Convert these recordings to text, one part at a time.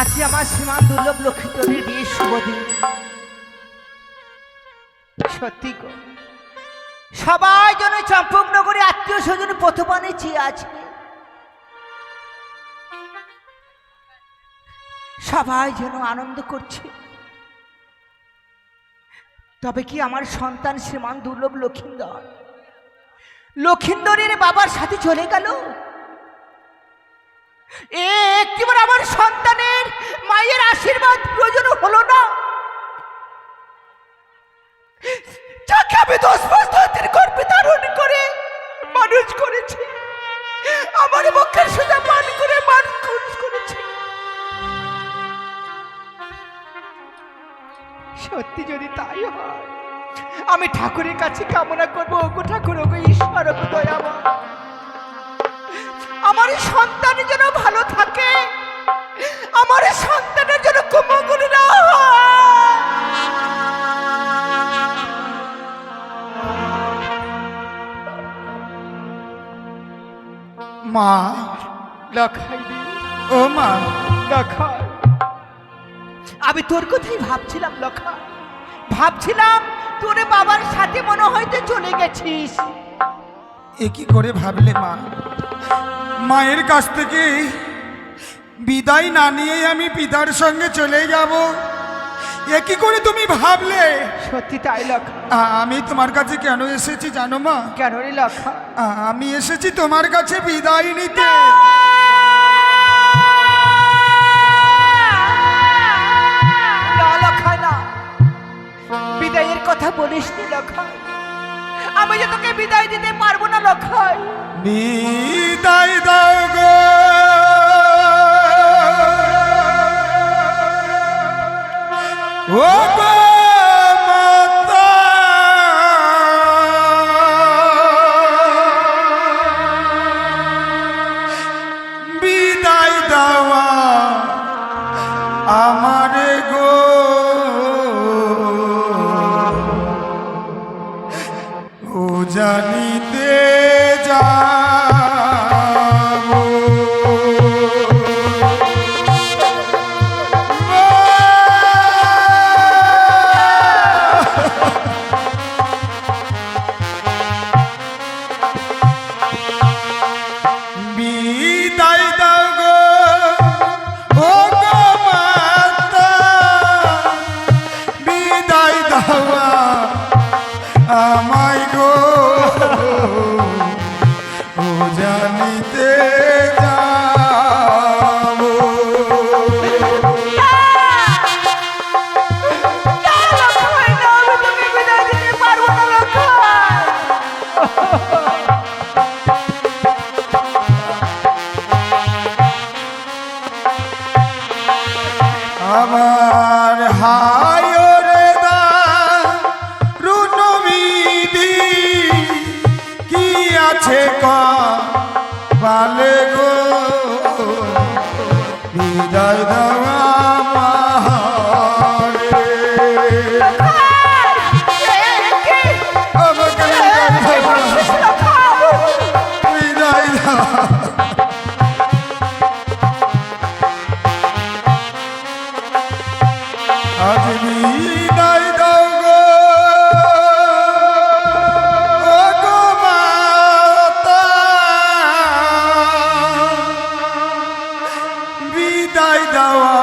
আজ আমার শ্রীমান দুর্লভ লক্ষিতরের বিয়ের শুভ দিন। সত্যি গো, সবাই যেন চম্পকনগরে আত্মীয় স্বজন প্রথমানে চেয়ে আছে। সবাই যেন আনন্দ করছে। তবে কি আমার সন্তান শ্রীমান দুর্লভ লক্ষিন্দরের বাবার সাথে চলে গেল? একটিবার আমার সন্তানের মায়ের আশীর্বাদ প্রয়োজন হলো না? যাকে আমি 10 বছর গর্ভে ধারণ করে মানুষ করেছি, আমার মুখের সোজা পান করে মানুষ করেছি। সত্যি যদি তাই হয়, আমি ঠাকুরের কাছে কামনা করবো, ওগো ঠাকুর, ওগো ঈশ্বর, ওগো দয়াময়, আমার সন্তানের যেন ভালো থাকে, আমার সন্তানের যেন কুমঙ্গল না হয়। মা, লখাই দি, ও মা, লখাই, আমি তোর কথাই ভাবছিলাম লখাই, ভাবছিলাম তোর বাবার সাথে মনে হয়তো চলে গেছিস। এ কি করে ভাবলে মা? মায়ের কাছ থেকে বিদায় না নিয়ে আমি পিতার সঙ্গে চলে যাব, এ কি করে তুমি ভাবলে? সত্যি তাই লখাই। আমি তোমার কাছে কেন এসেছি জানো মা? কেন রে লখাই? আমি এসেছি তোমার কাছে বিদায় নিতে। না লখাই না, বিদায়ের কথা বলিস নি লখাই, আমি যে তোকে বিদায় দিতে পারবো না লখাই। বিদায় দাও গো ও গো মাতা, বিদায় দেওয়া আমারে গো, ও জানিতে যাবো। বিদায় দাও গো ও গো মাতা, বিদায় দাও আমায় গো, ও জানিতে যাবো। আমার হায় রে দা রুনবিধি কি আছে পালে গো, বিদায় দেওয়া আমারে। আমাকে বিদায় দাও, আজ বিদায় দাও গো ও গো মাতা, বিদায় দেওয়া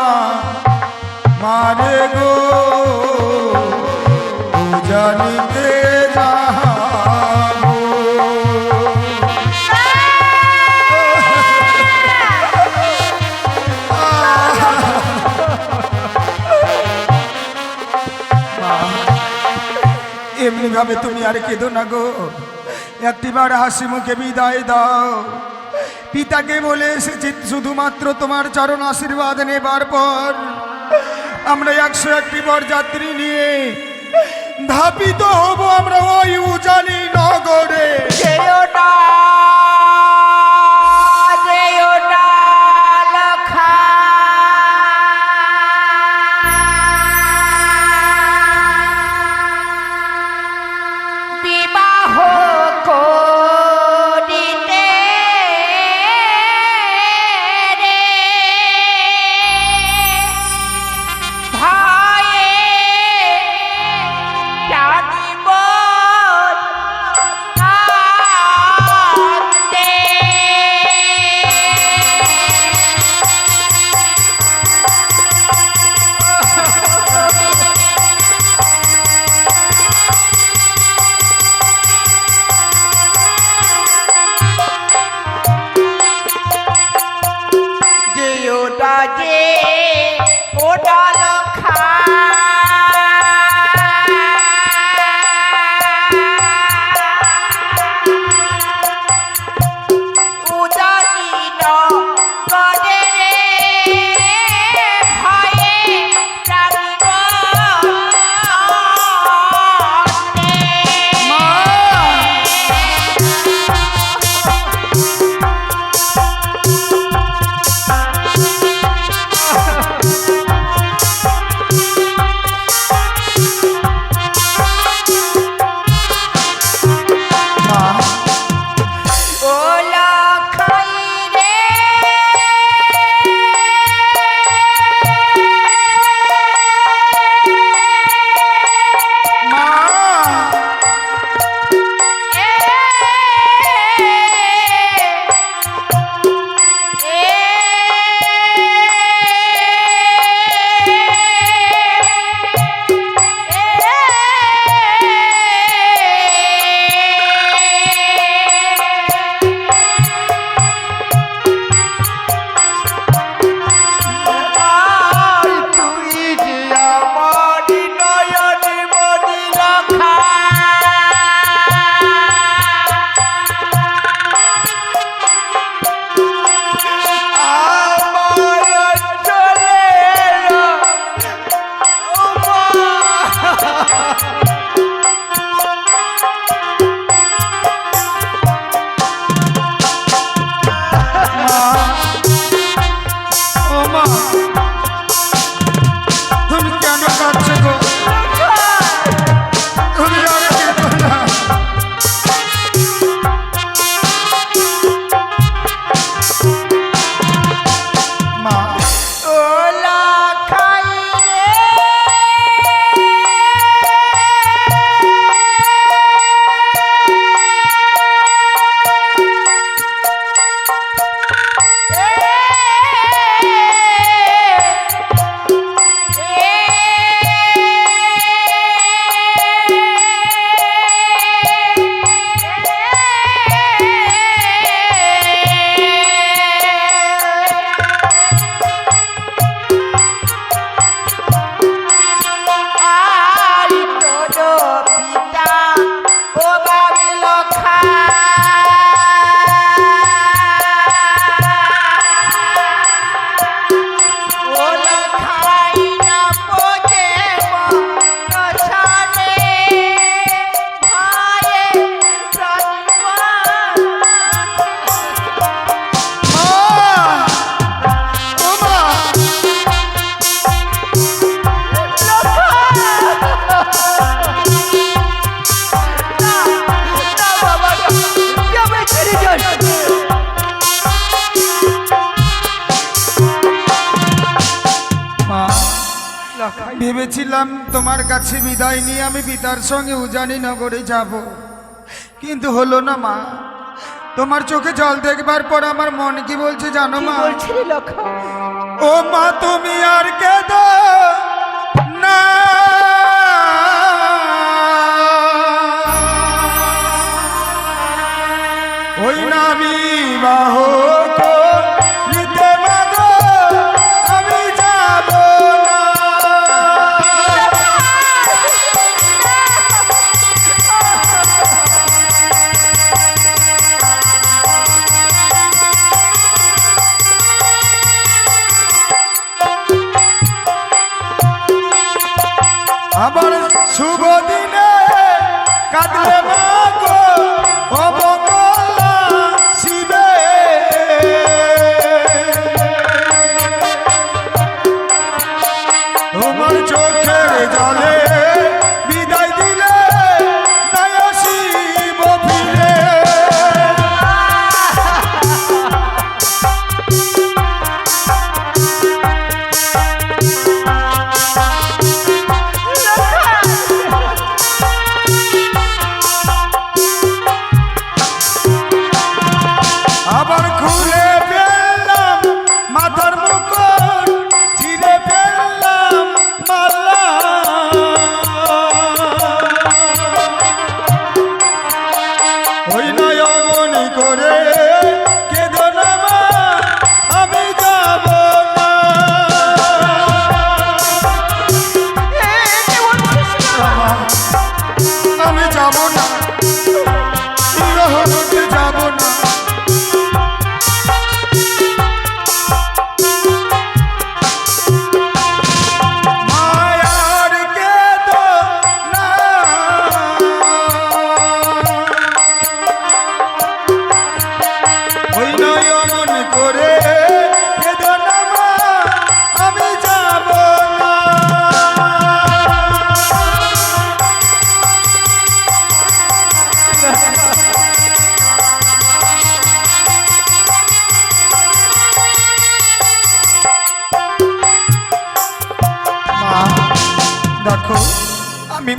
মারে গো, ও জানিতে যাবো। এমনি ভাবে তুমি আর কেঁদো না গো, একটিবার হাসি মুখে বিদায় দাও। পিতাকে বলে এসেছি শুধুমাত্র তোমার চরণ আশীর্বাদ নেবার পর আমরা 101টি বরযাত্রী নিয়ে ধাপিত হব আমরা ওই উজানি নগরে। যেও না, যেও না লখাই, বিবাহ করিতে রে ওটা যে ওটা লক্ষা উদানীন করে রে ভয়ে প্রাণীর ভেবেছিলাম তোমার কাছে বিদায় নিয়ে আমি পিতার সঙ্গে উজানি নগরে যাব, কিন্তু হলো না মা। তোমার চোখে জল দেখবার পর আমার মন কি বলছে জানো মা? ও মা তুমি আর কেঁদো না, ওই না বিবাহ আবার শুভ দিনে কাঁদলে মা গো ও মঙ্গলা শিবে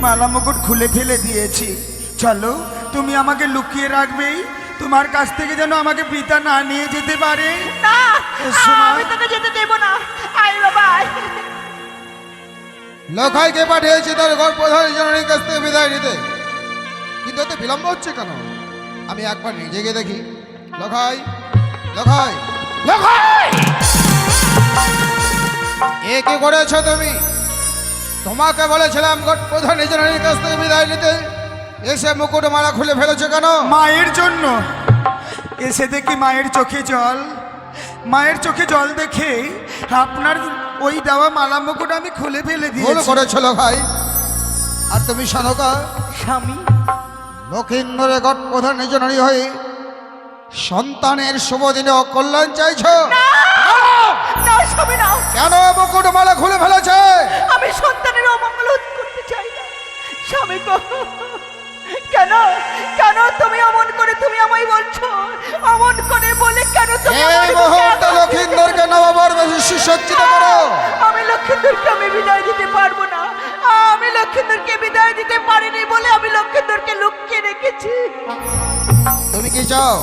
মালা মুকুট খুলে ফেলে দিয়েছি। চলো, তুমি আমাকে লুকিয়ে রাখবেই, তোমার কাছ থেকে যেন আমাকে পিতা না নিয়ে যেতে পারে। না, এসো মা। আমি তোকে যেতে দেব না। আয় বাবা আয়। লখাইকে পাঠিয়েছি তার ঘর প্রধান জননীর কাছ থেকে বিদায় নিতে, কিন্তু এতে বিলম্ব হচ্ছে কেন? আমি একবার নিজে গিয়ে দেখি। লখাই, লখাই, লখাই, এ কি করেছো তুমি? তোমাকে বলেছিলাম ঘট প্রধান জননীর কাছ থেকে বিদায় নিতে, এসে মুকুট মালা খুলে ফেলেছো কেন? মায়ের জন্য। এসে দেখি মায়ের চোখে জল। মায়ের চোখে জল দেখে আপনার ওই দেওয়া মালা মুকুট আমি খুলে ফেলে ভুল দিয়েছি। করেছো লখাই। আর তুমি সনকা স্বামী, লক্ষিন্দরের ঘট প্রধান জননী হয়ে সন্তানের শুভ দিনে অকল্যাণ চাইছো? না স্বামী না, কেন মুকুট মালা খুলে ফেলেছে? আমি সন্তানের অমঙ্গল করতে চাই না। স্বামী গো, কেন কেন তুমি অমন করে তুমি আমায় বলছো? অমন করে বলে কেন তুমি এই আমায় মুহূর্তে বলছো? লক্ষিন্দরকে নববর বেশি সুসজ্জিত করো। আমি লক্ষিন্দরকে আমি বিদায় দিতে পারবো না। আমি লক্ষিন্দরকে বিদায় দিতে পারিনি বলে আমি লক্ষিন্দরকে লুকিয়ে রেখেছি। তুমি কি চাও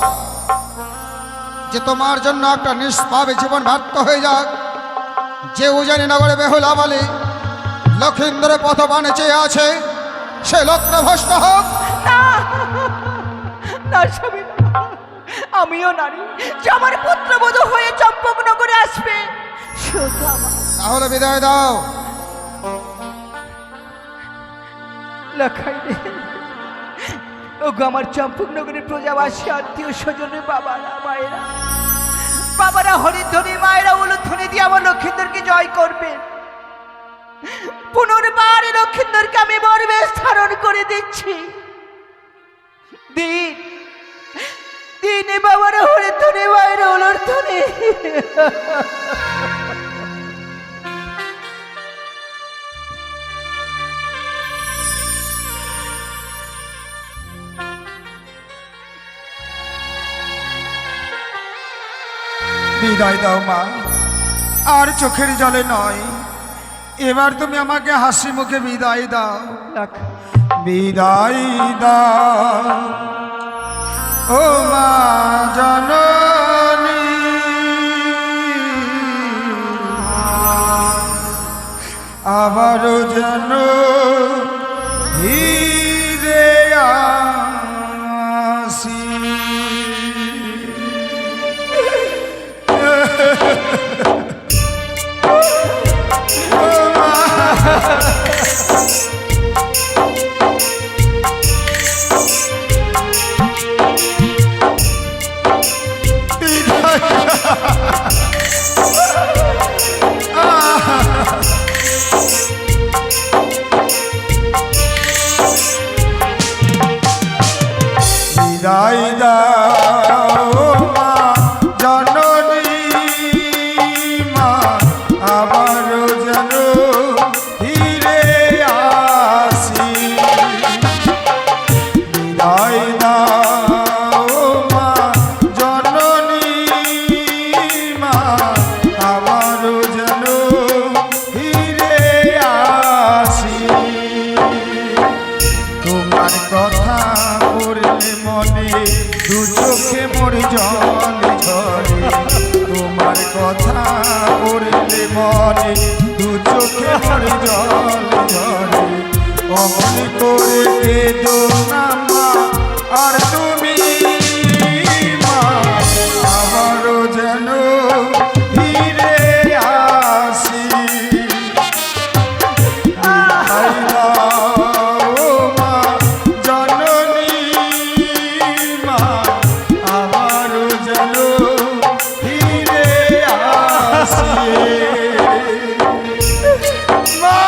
যে তোমার জন্য একটা নিষ্পাপ জীবন ব্যর্থ হয়ে যাক? যে উজানি নগরে বেহুলা বলে লক্ষিন্দরের পথবানে চেয়ে আছে, সে লগ্নভ্রষ্ট হোক। না না স্বামী না। আমিও নারী যে আমার পুত্রবধূ হয়ে চম্পকনগরে আসবে, শুধু আমার তাহলে বিদায় দাও। লেখাই রে। ওগো আমার চম্পকনগরের প্রজাবাসী আত্মীয় স্বজনের বাবারা মায়েরা, বাবারা হরিধ্বনি মায়েরা উলুধ্বনি দিয়ে আমার লক্ষিন্দরকে জয় করবে। পুনর্বার এই লক্ষিন্দরকে আমি বরবেশ ধারণ করে দিচ্ছি। দিন দিনে বাবারা হরিধ্বনি মায়েরা উলুধ্বনি। বিদায় দাও মা, আর চোখের জলে নয়, এবার তুমি আমাকে হাসি মুখে বিদায় দাও। বিদায় দাও ও মা জননী, আবারও যেন ফিরে আসি। বিদায় দাও মা জননী, মা আবারও যেন ফিরে আসি। বিদায় দাও মা জননী, মা আবারও যেন ফিরে আসি। তোমার কথা পড়লে মনে দু চোখে মোর জল ঝরে। তোমার কথা পড়লে মনে দু চোখে মোর জল ঝরে। অমন করে কেঁদো না মা, আর তুমি মা আবারও যেন ফিরে আসি। বিদায় দাও মা জননী, মা আবারও যেন ফিরে আসি। মা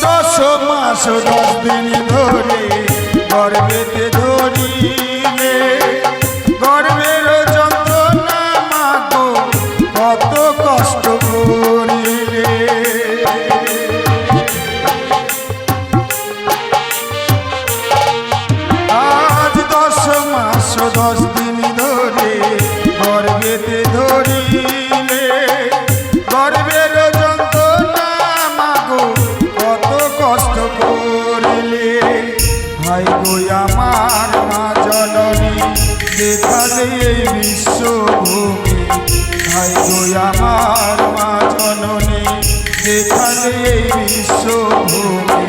দশ মাস 10 দিন ধরে গর্ভেতে ধরিলে, গর্ভের যন্ত্রণা বিশ্বভূমি হায় গো আমার মা জননী যেখানে এই বিশ্বভূমি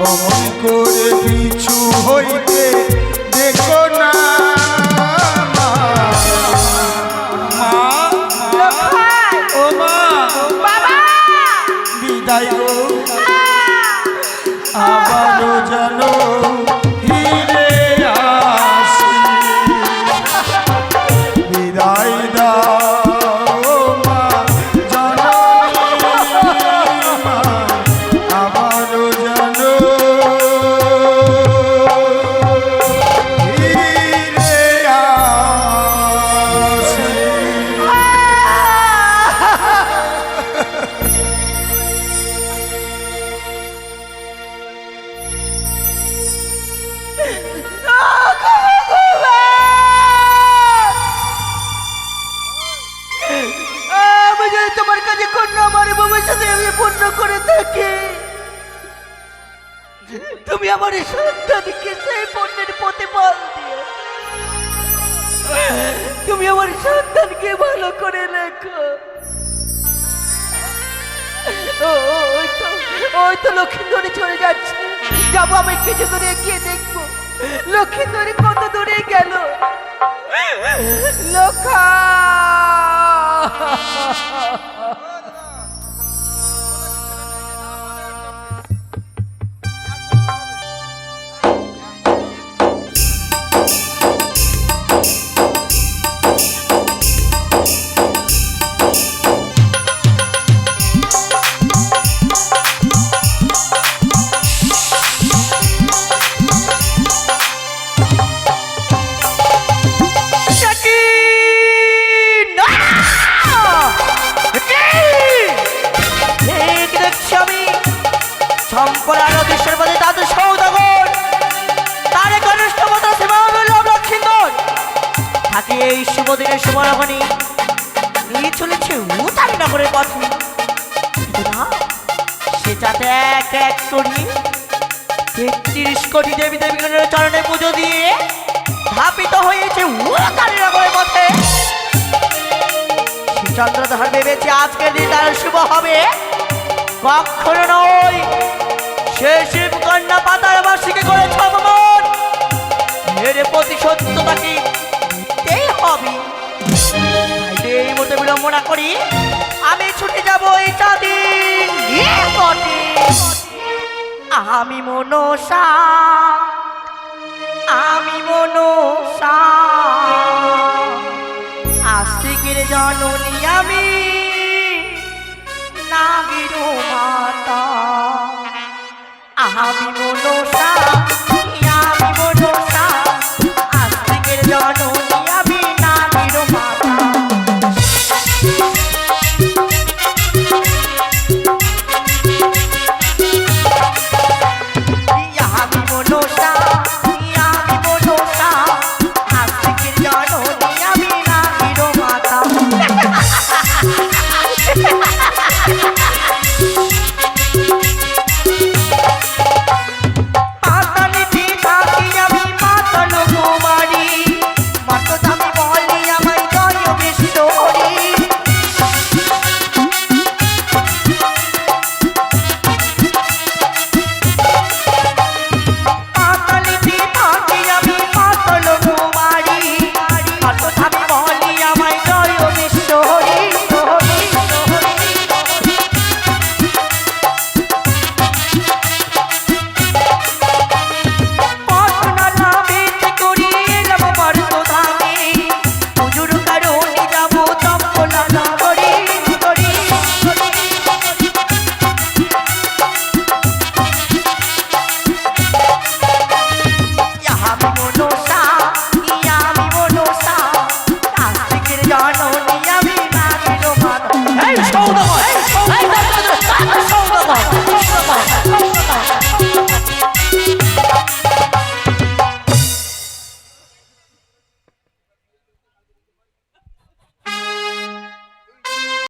অমন করে পিছু হইতে দেখো না মা। মা, ও মা, বিদায় গো আবারও জানো ফিরে আসি বিদায় দাও মা জননী মা আবারও জানো ফিরে আসি। আমি যদি তোমার কাছে কন্যা আমার ভবিষ্যতে আমি পূর্ণ করে থাকি, তুমি আমার এই সন্তানকে সেই পণ্যের প্রতিফল দিও। তুমি আমার সন্তানকে ভালো করে লেখো। ওই তো লক্ষ্মীন্দরী চলে যাচ্ছে, যাবো আমি কিছু দূরে গিয়ে দেখবো লক্ষ্মীন্দরী কত দূরে গেল। লক্ষা এই শুভ দিনের শুভরমণী নিয়ে চলেছে উতারি নগরের পথে। না, সে যাতে এক এক করি ৩৩ কোটি দেবী দেবীগণের চরণে পুজো দিয়ে ধাপিত হয়েছে উতারি নগরের পথে। চন্দ্রধর ভেবেছে আজকের দিন তার শুভ হবে, কখনো নয়। সে শিব কন্যা পাতার বার্ষিকে করেছে অপমান, এর প্রতিশোধ তাকে দিতেই হবে। এই মতো বিলম্ব না করি আমি ছুটে যাব এই চাঁদিন পথে। আমি মনসা, আমি মনসা, আস্তিকের জননী আমি নাগির মাতা। আমি মনসা